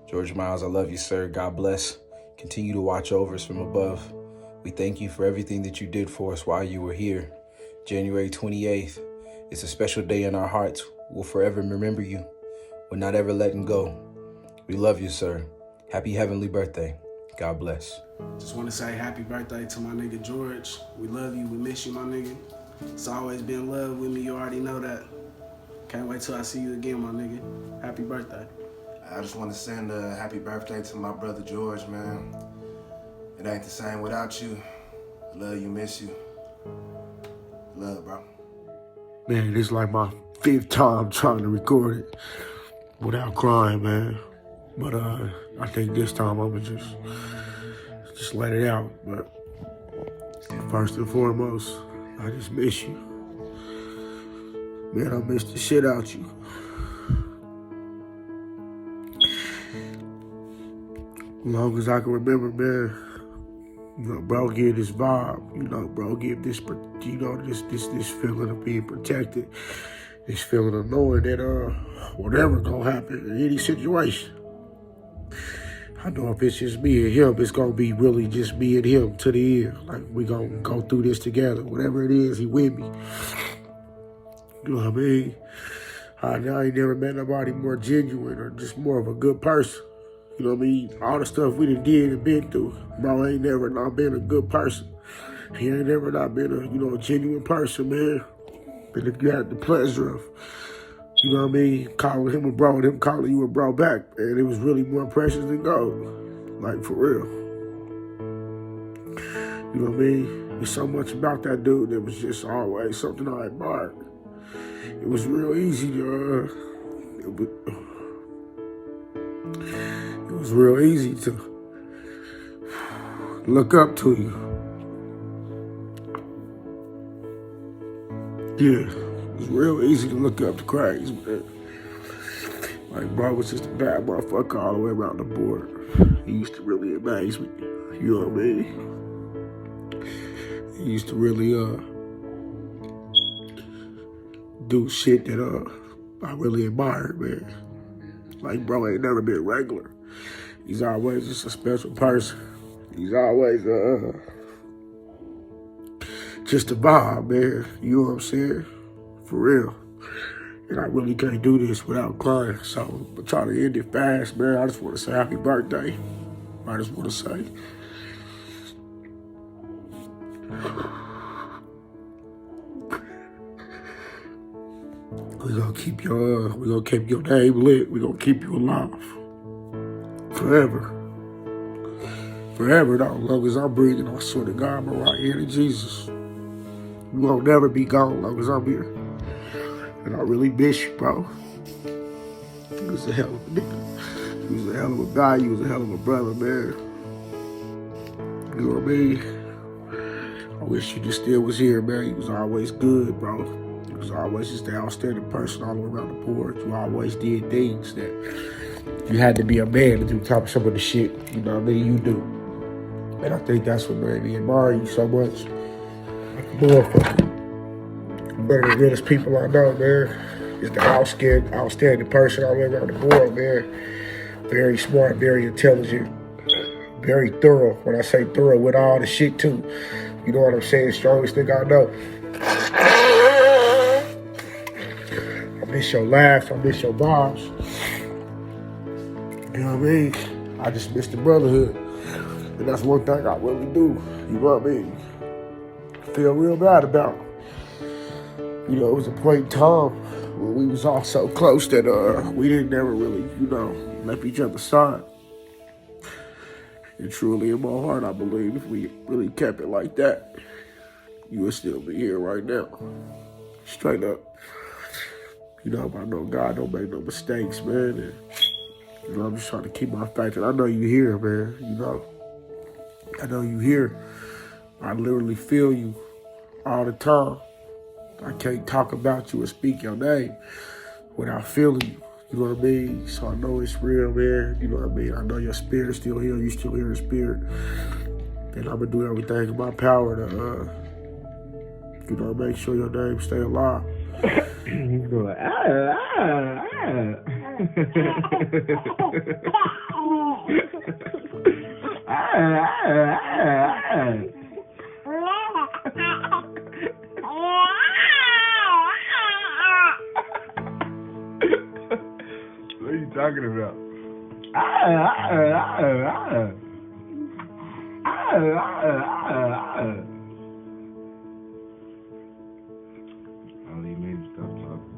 George Miles, I love you, sir. God bless. Continue to watch over us from above. We thank you for everything that you did for us while you were here. January 28th, it's a special day in our hearts. We'll forever remember you. We're not ever letting go. We love you, sir. Happy heavenly birthday. God bless. Just want to say happy birthday to my nigga George. We love you. We miss you, my nigga. It's always been love with me. You already know that. Can't wait till I see you again, my nigga. Happy birthday. I just want to send a happy birthday to my brother George, man. It ain't the same without you. Love you, miss you. Love, bro. Man, this is like my 5th time trying to record it without crying, man. But I think this time I'm gonna just let it out. But first and foremost, I just miss you. Man, I miss the shit out you. As long as I can remember, man, you know, bro, give this vibe, you know, bro, give this, you know, this feeling of being protected, this feeling of knowing that whatever gonna happen in any situation, I know if it's just me and him, it's gonna be really just me and him to the end. Like, we gonna go through this together. Whatever it is, he with me. You know what I mean? I ain't never met nobody more genuine or just more of a good person. You know what I mean? All the stuff we done did and been through, bro ain't never not been a good person. He ain't never not been a, you know, a genuine person, man. But if you had the pleasure of, you know what I mean, calling him a bro and him calling you a bro back, and it was really more precious than gold. Like, for real. You know what I mean? There's so much about that dude that was just always something I admired. It was real easy to, it was real easy to look up to you. Yeah, it was real easy to look up to Craig's, man. Like, bro was just a bad motherfucker all the way around the board. He used to really amaze me. You know what I mean? He used to really, do shit that, I really admired, man. Like, bro ain't never been regular. He's always just a special person. He's always, just a vibe, man. You know what I'm saying? For real. And I really can't do this without crying. So I'm trying to end it fast, man. I just want to say happy birthday. I just want to say. We're gonna keep your name lit. We're gonna keep you alive. Forever. Forever, though. As long as I'm breathing, I swear to God, I'm right here to Jesus. You won't never be gone as long as I'm here. And I really miss you, bro. You was a hell of a nigga. You was a hell of a guy. You was a hell of a brother, man. You know what I mean? I wish you just still was here, man. You was always good, bro. You was always just the outstanding person all the way around the board. You always did things that you had to be a man to do top of some of the shit, you know what I mean, you do. And I think that's what made me admire you so much. Like a motherfucker. One of the realest people I know, man, is the outstanding person all the way around the board, man. Very smart, very intelligent, very thorough. When I say thorough, with all the shit too. You know what I'm saying? Strongest thing I know. I miss your laughs, I miss your vibes. You know what I mean? I just miss the brotherhood. And that's one thing I really do. You know what I mean? Feel real bad about. You know, it was a point in time when we was all so close that we didn't never really, you know, left each other's side. And truly in my heart, I believe if we really kept it like that, you would still be here right now. Straight up. You know, I know God don't make no mistakes, man. And, you know, I'm just trying to keep my faith. And I know you here, man. You know, I know you here. I literally feel you all the time. I can't talk about you or speak your name without feeling you. You know what I mean? So I know it's real, man. You know what I mean? I know your spirit's still here. You still here in spirit. And I'm going to do everything in my power to, you know, make sure your name stay alive. He's going, What are you talking about? Oh, you made him stop talking.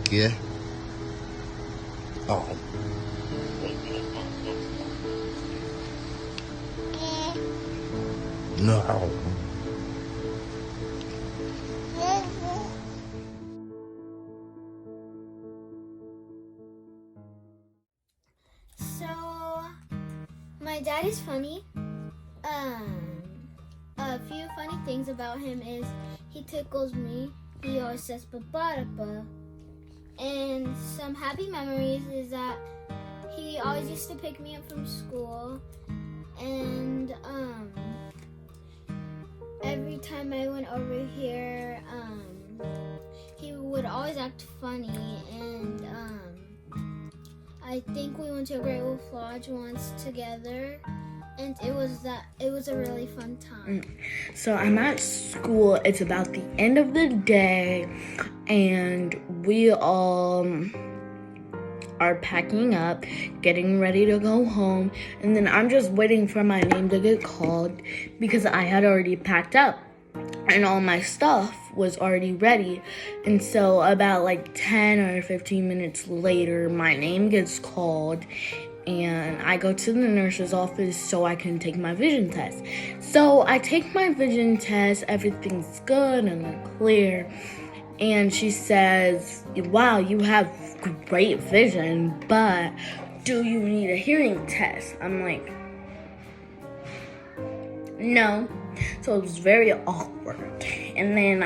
Yeah. Oh. No. So, my dad is funny. A few funny things about him is he tickles me. He always says ba-ba-da-ba. And some happy memories is that he always used to pick me up from school. And every time I went over here, he would always act funny. And I think we went to a Great Wolf Lodge once together. And it was a really fun time. So I'm at school. It's about the end of the day, and we all are packing up, getting ready to go home. And then I'm just waiting for my name to get called because I had already packed up and all my stuff was already ready. And so about like 10 or 15 minutes later, my name gets called. And I go to the nurse's office so I can take my vision test. So I take my vision test, everything's good and clear. And she says, wow, you have great vision, but do you need a hearing test? I'm like, no. So it was very awkward. And then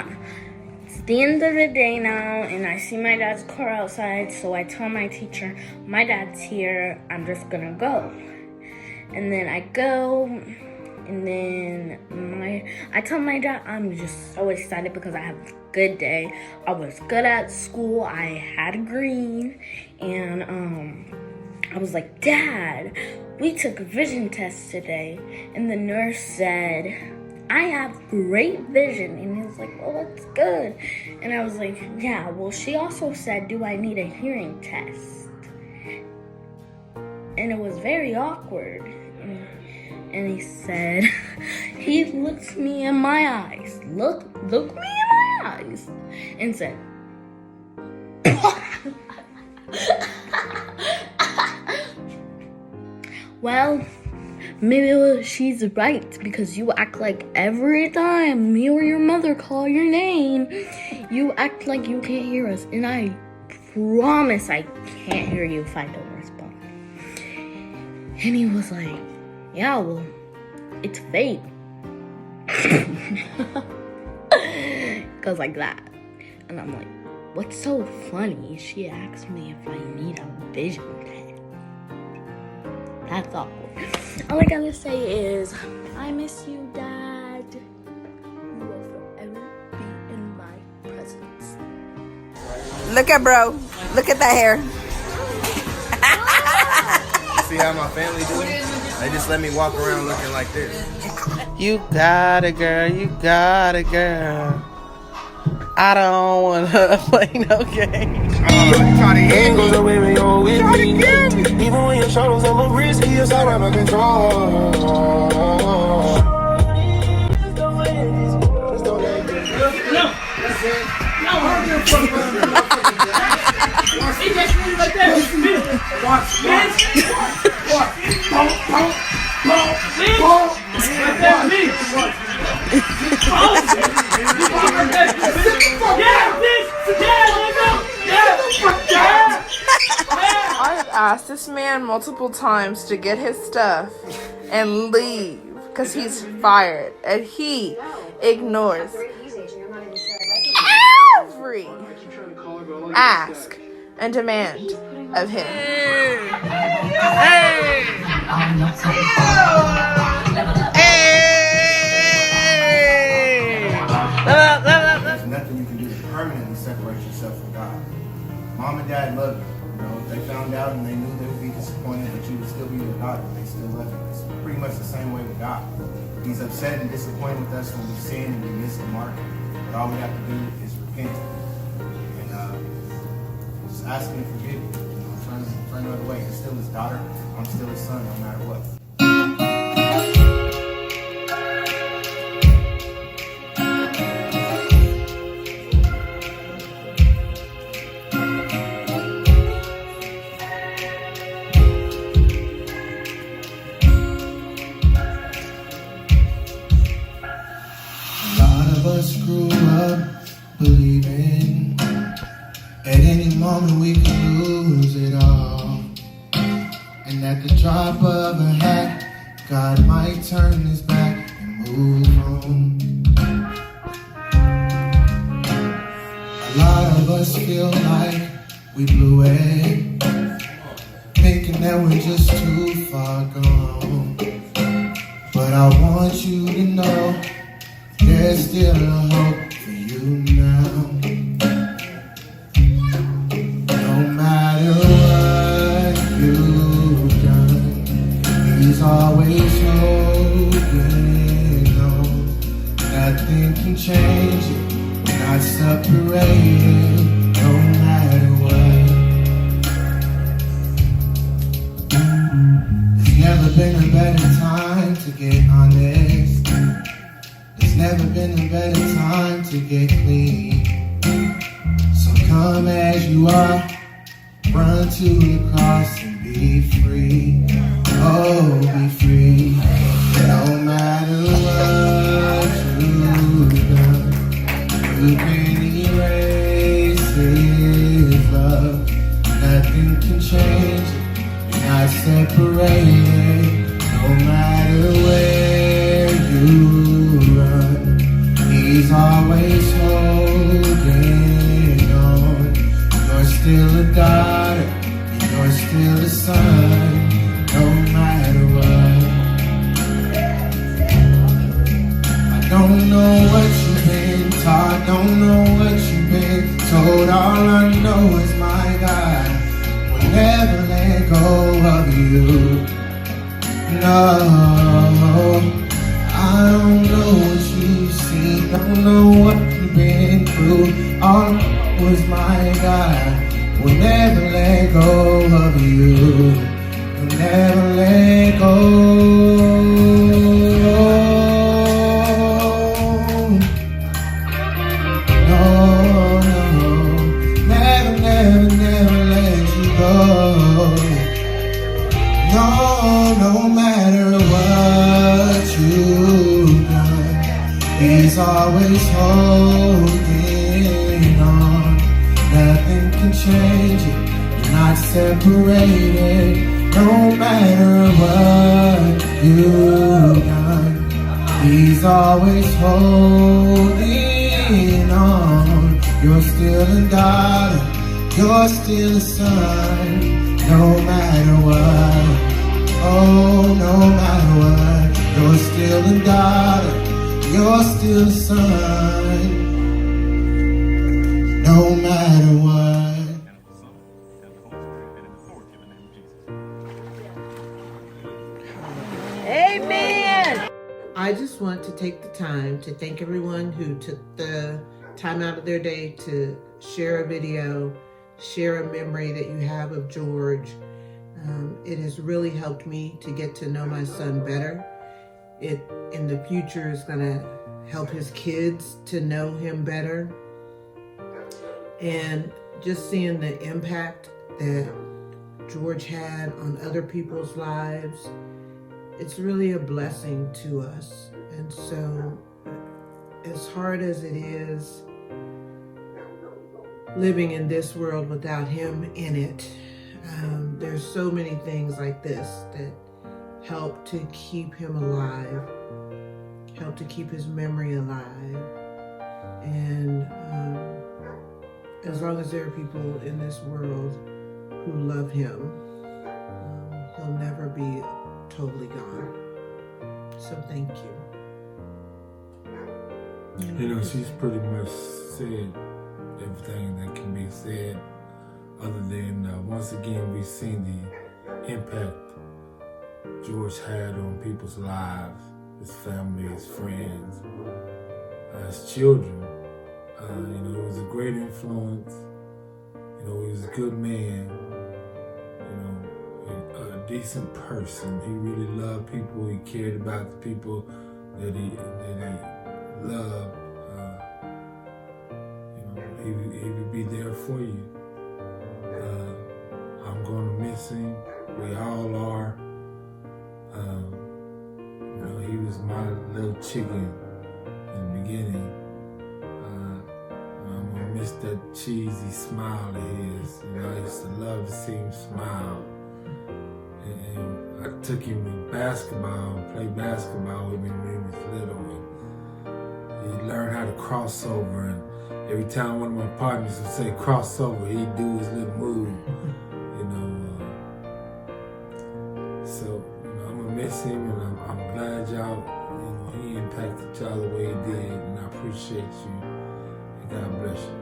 it's the end of the day now, and I see my dad's car outside, so I tell my teacher, my dad's here, I'm just gonna go. And then I go, and then I tell my dad I'm just so excited because I have a good day. I was good at school, I had green, and I was like, Dad, we took a vision test today, and the nurse said, I have great vision. And he was like, well, that's good. And I was like, yeah, well, she also said, do I need a hearing test? And it was very awkward. And he said, he looked me in my eyes, looked me in my eyes, and said, well, maybe she's right, because you act like every time me or your mother call your name, you act like you can't hear us. And I promise I can't hear you if I don't respond. And he was like, yeah, well, it's fate. Goes like that. And I'm like, what's so funny? She asked me if I need a vision test. That's awkward. All I gotta say is, I miss you, Dad. You will forever be in my presence. Look at bro. Look at that hair. See how my family do? They just let me walk around looking like this. You got it, girl. You got it, girl. I don't wanna play no games. Ain't goes away when you're with me. Even when your shadows are more risky, it's out of my control. I've asked this man multiple times to get his stuff and leave because he's fired, and he ignores every ask and demand of him. There's nothing you can do to permanently separate yourself from God. Mom and dad love you. You know, they found out and they knew they would be disappointed, but you would still be their daughter. They still love you. It's pretty much the same way with God. He's upset and disappointed with us when we sin and we miss the mark. But all we have to do is repent and just ask him to forgive you. You know, turn the other way. You're still his daughter. I'm still his son, no matter what. Grew up believing at any moment we could lose it all, and at the drop of a hat God might turn his back and move on. A lot of us feel like we blew it, thinking that we're just too far gone, but I want you to know there's still a hope for you now. No matter what you've done, he's always holding on. Nothing can change it, we're not separated, no matter what. There's never been a better time to get honest. Never been a better time to get clean. So come as you are, run to the cross and be free. Oh, be free. No matter what you've done, you can erase his love. Nothing can change it, you're not separated. No matter where you run, he's always holding on. You're still a daughter, and you're still a son, no matter what. I don't know what you've been taught, don't know what you've been told. All I know is my God will never let go of you. No, I don't know what you've seen, don't know what you've been through. All I know is my God will never let go of you. Will never let go. No, no, never, never, never let you go. No, no matter what you've done, he's always holding on. Nothing can change it, you're not separated. No matter what you've done, he's always holding on. You're still a daughter, you're still a son, no matter what. Oh, no matter what, you're still a daughter, you're still a son, no matter what. Amen. I just want want to take the time to thank everyone who took the time out of their day to share a video, share a memory that you have of George. It has really helped me to get to know my son better. It, in the future, is going to help his kids to know him better. And just seeing the impact that George had on other people's lives, it's really a blessing to us. And so, as hard as it is living in this world without him in it, there's so many things like this that help to keep him alive, help to keep his memory alive. And as long as there are people in this world who love him, he'll never be totally gone. So thank you. You know, she's pretty much said everything that can be said, other than once again we've seen the impact George had on people's lives, his family, his friends, his children. You know, he was a great influence. You know, he was a good man. You know, a decent person. He really loved people. He cared about the people that he loved. You know, he would be there for you. I'm going to miss him. We all are. You know, he was my little chicken in the beginning. I'm going to miss that cheesy smile of his. You know, I used to love to see him smile. And I took him to basketball, played basketball with me when he was little. And he learned how to cross over. And every time one of my partners would say crossover, he'd do his little move. You know, so you know, I'm going to miss him, and I'm glad y'all, you know, he impacted y'all the way he did. And I appreciate you. God bless you.